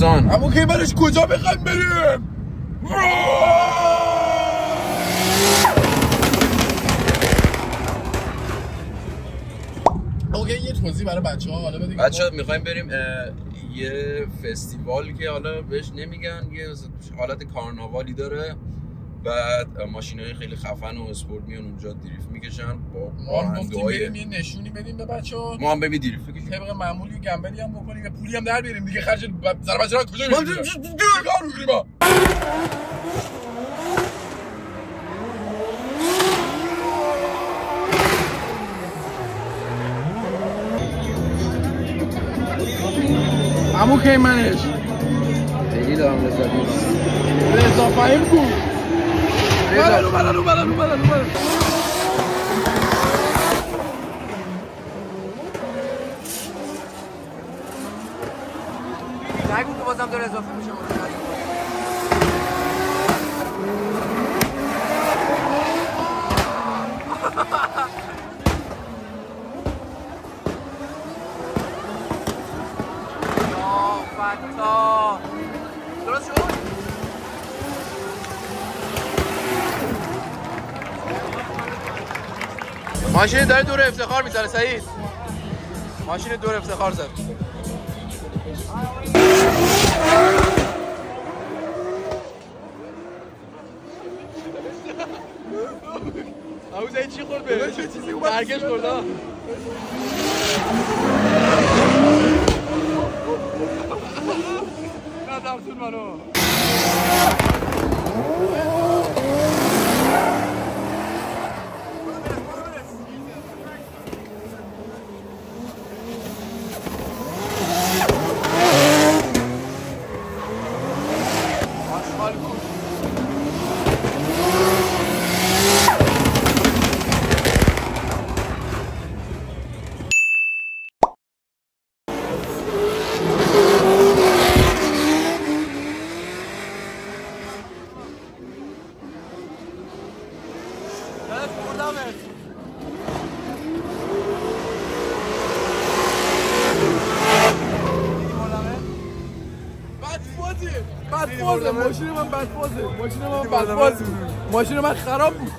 دوستان. اما که برش کجا بخوایم بریم؟ اوکی یه توضیح برای بچه‌ها حالا بدید. بچه‌ها می‌خوایم بریم یه فستیوال که حالا بهش نمیگن، یه حالت کارناوالی داره. بعد ماشینای خیلی خفن و اسپورت میان اونجا دریفت میکشن با راهنمایی. بریم یه نشونی بدیم به بچه‌ها. ما هم بریم دریفت بکشیم. طبق معمولی گمبلی هم بکنیم یه پولی هم در بیاریم دیگه. خرج ضربه‌جان کجا می‌گیریم؟ کار می‌کنیم ما. عمو کی منش خیلی دارم لذت می‌برم. رضا فهیم کو بلا نگو که بازم داره اضافه میشه. درست شد؟ ماشین داره دور افتخار میزنه سعید. ماشین دور افتخار زد. ابو زید چی خورد به؟ چه چیزی اومد؟ برگشت خورد ها. ندرسون منو. ماشین من خراب بود.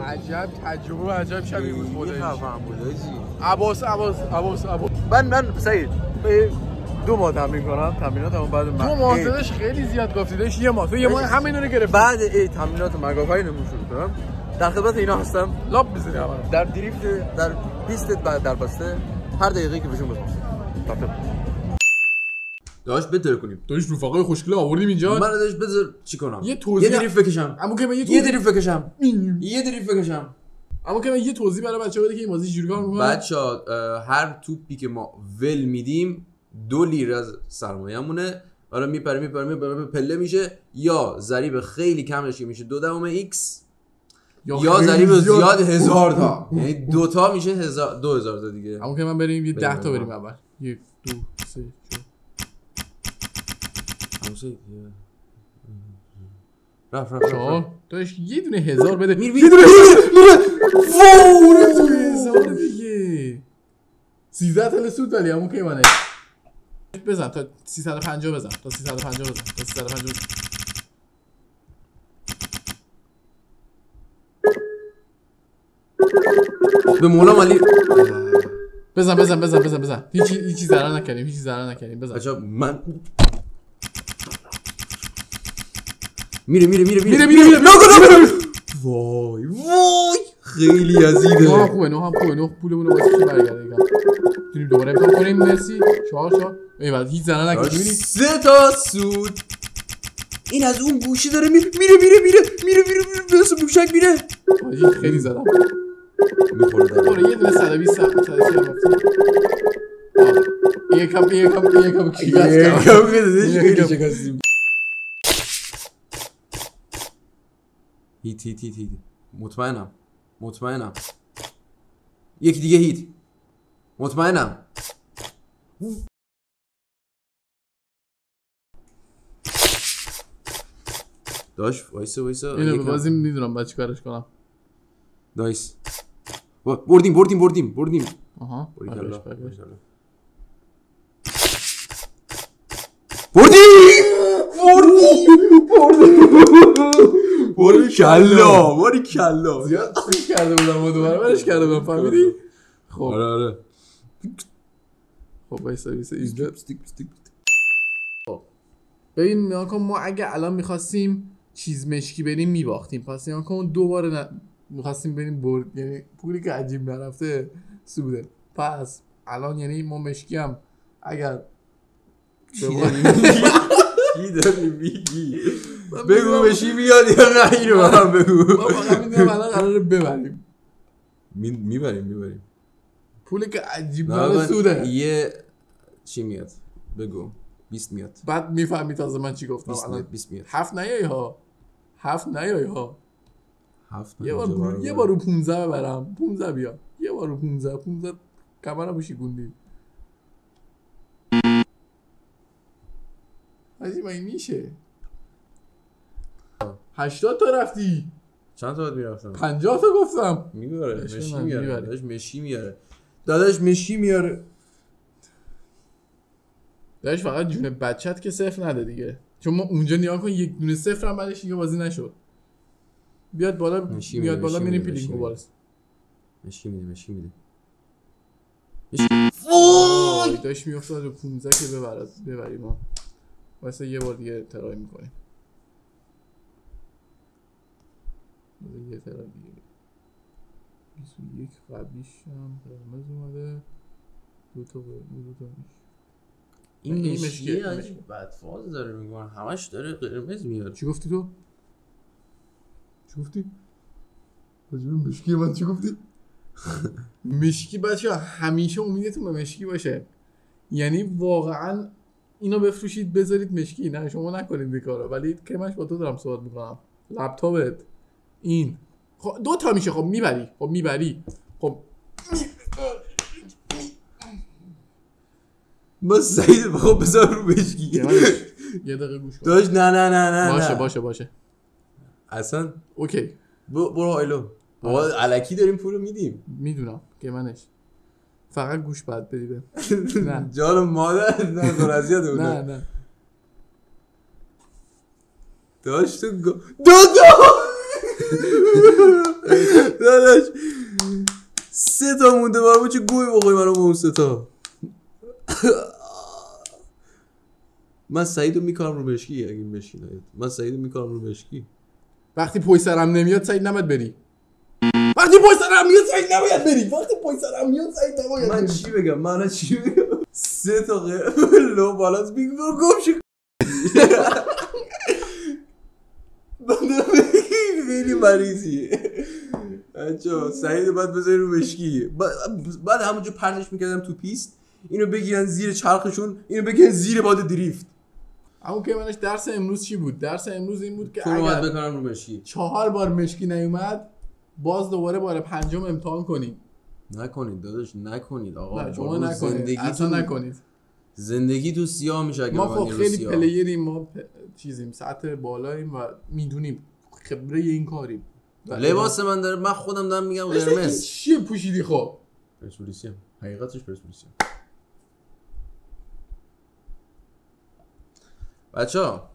عجب تجربه و عجب شبیه بود. خدایی عباس من سعید 2 ماه تمرین کنم. تمریناتمو بعد 2 ماه داداش خیلی زیاد گفتی داداش. یه ماه همین رو گرفت. بعد تمرینات مگافای نمو شروع کنم. در خدمت اینا هستم. لاب بزنی اول در دریفت در پیست در بسته هر دقیقه‌ای که بهشون بزنم. داش بهتر کنیم. داش رفقای خوشگل آوردیم اینجا. من داش بذار چیکار کنم؟ یه دریفت بکشم. اما که من یه دریفت بکشم. اما که من یه توضیح برای بچه‌ها بده که این بازی چجوری کار می‌کنه. بچه‌ها هر توپی که ما ول میدیم 2 لیر از سرمایه‌مونه. حالا میپره پله میشه، یا ضریب خیلی کمش میشه 2x، یا ضریب زیاد 1000 تا. یعنی 2 تا میشه 2000 تا دیگه. اما که من بریم یه 10 تا بریم اول. 1 2 3 4 رفت توش یه دونه 1000 بده. یه دونه 1000 دیگه 13 تا سود ولی همون که منه. بزن تا 350 بزن. به مولا مالی بزن. هیچی ضرر نکردیم. بزن. بچا من میره. وای خیلی عزیزه. نه خوبه. پولمون رو واسه چی برگرده دیگه. دوباره امتحان کنیم. مرسی. 4 ایول هیچ ضرر نکردیم. 3 تا سود. این از اون گوشی داره میره بس موشک میره. خیلی زدم. میخوره یه دونه 120 یکم شکستیم. هیت مطمئنم. یکی دیگه هیت. مطمئنم. داش وایسا اینو بازی میدونم بعد چیکارش کنم. نایس. بردیم آها باریکلا بردی باریکلا زیاد خوش کرده بودم و دوباره برش کرده بودم فهمیدی؟ خب آره خب بایستا اینجا ببین نگاه کن ما اگه الان میخواستیم چیز مشکی بریم میباختیم پس نگاه کن دوباره میخواستیم بریم برد یعنی پولی که عجیب نرفته سوده پس الان یعنی ما مشکی هم اگر چی داری میگی بگو مشکی میاد یا نه اینو برام بگو ما فقط میدونم الان قراره ببریم میبریم پولی که عجیب نرفته سوده یه چی میاد بگو 20 میاد بعد میفهمی تازه من چی گفتم الان 20 میاد 7 نیایی ها یه بار رو 15 ببرم 15 بیا یه بار رو 15 کمرمو شکوندی حاجی من میشه 80 تا رفتی چند تا باید میرفتم 50 تا گفتم میبره داداش مشی میاره داداش فقط جون بچت که صفر نده دیگه چون ما اونجا نیا کن یک دونه صفر هم بعدش دیگه بازی نشد بیاد بالا میریم پیلینگ وارس مشی میده وای داش میافتاد رو 15 که ببریم ما واسه یه بار دیگه ترای میکنیم یه ترای دیگه 21 قبلیش هم قرمز اومده 2 تا این مشکی بعد فاز داره میگن همش داره قرمز میاد چی گفتی تو؟ چی گفتی؟ راجب مشکی من چی گفتی؟ مشکی بچه همیشه امیدتون به مشکی باشه یعنی واقعا اینو بفروشید بذارید مشکی نه شما نکنید این کارو ولی کمش با تو دارم صحبت میکنم لپتاپت این خب 2 تا میشه خب میبری خب ما سعید خب بذار رو مشکی یه دقیقه گوش کن داش نه باشه اصلا اوکی برو هایلو ما الکی داریم پولو میدیم میدونم که منش فقط گوش بعد بدی نه جان مادر نه درازیات بود نه داش تو داداش 3 تا مونده بابا چه گوی بخوری منو با اون 3 تا من سعیدو میکنم رو مشکی اگه مشکی نیاد من سعیدو میکنم رو مشکی وقتی پای سرم نمیاد سعید نباید بری من چی بگم 3 تا لو بالاست بیگ برو گم شو خیلی مریضیه بچه‌ها سعید باید بذاری رو مشکی بعد همونجا پرتش میکردم تو پیست اینو بگیرن زیر چرخشون اینو بگیرن زیر باد دریفت اما که منش درس امروز چی بود؟ درس امروز این بود که تو رو باید بکنم رو مشکی 4 بار مشکی نیومد باز دوباره بار 5م امتحان کنید نکنید داداش نکنید آقا نه شما نکنید اصلا نکنید زندگی تو سیاه میشه اگه ما خب خیلی پلیریم ما چیزیم سطح بالاییم و میدونیم خبره این کاریم لباس من داره من خودم دارم میگم قرمز چیه پوشیدی خب پرسپولیسیم حقیقتش پرسپولیسیم بچه‌ها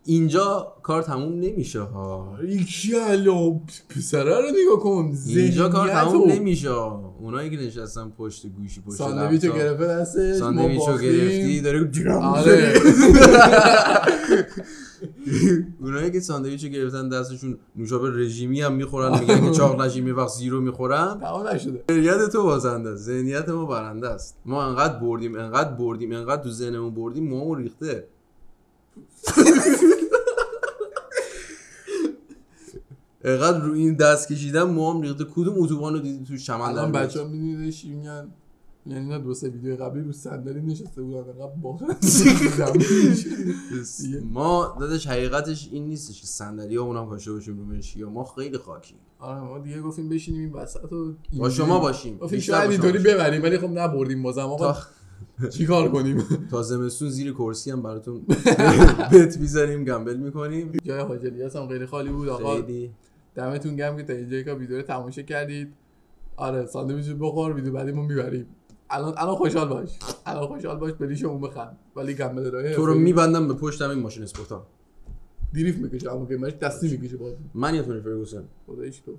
اینجا کار تموم نمیشه ها ایکیالا پسره رو نگاه کن اینجا کار تموم نمیشه اونایی که نشستن پشت گوشی پشت ساندویچو گرفته دستش ساندویچو گرفتی داره آره اونایی که ساندویچو گرفتن دستشون نوشابه رژیمی هم میخورن میگن که چاق نشیم یه وقت زیرو میخورن تمام نشده ذهنیت تو بازنده است ذهنیت ما برنده است ما انقدر بردیم انقدر تو ذهنمون بردیم موامون ریخته انقدر رو این دست کشیدم موام ریخته کدوم اتوبان رو دیدی تو شمال الان بچه‌ها می‌دیدش میگن یعنی نه 2-3 ویدیو قبلی رو صندلی نشسته بودن انقدر باخت ما داداش حقیقتش این نیستش که صندلی ها اونم کاشته باشیم رو مشکی ما خیلی خاکیم آره ما دیگه گفتیم بشینیم این وسط و با شما باشیم گفتیم شاید اینطوری ببریم ولی خب نبردیم بازم آقا چیکار کنیم تا زمستون زیر کرسی هم براتون بت می‌ذاریم گمبل می‌کنیم جای حاج الیاس هم خیلی خالی بود آقا دمتون گرم که تا اینجایی که ویدیو رو تماشا کردید آره ساندویچ بخور ویدیو بعدیمو میبریم. الان خوشحال باش بلیشمون بخند ولی کمل راه تو رو میبندم به پشت همین ماشین اسپورتا دیریف میکشه اما که دستی میکشه باز من یا تونی فرگوسن خداییش تو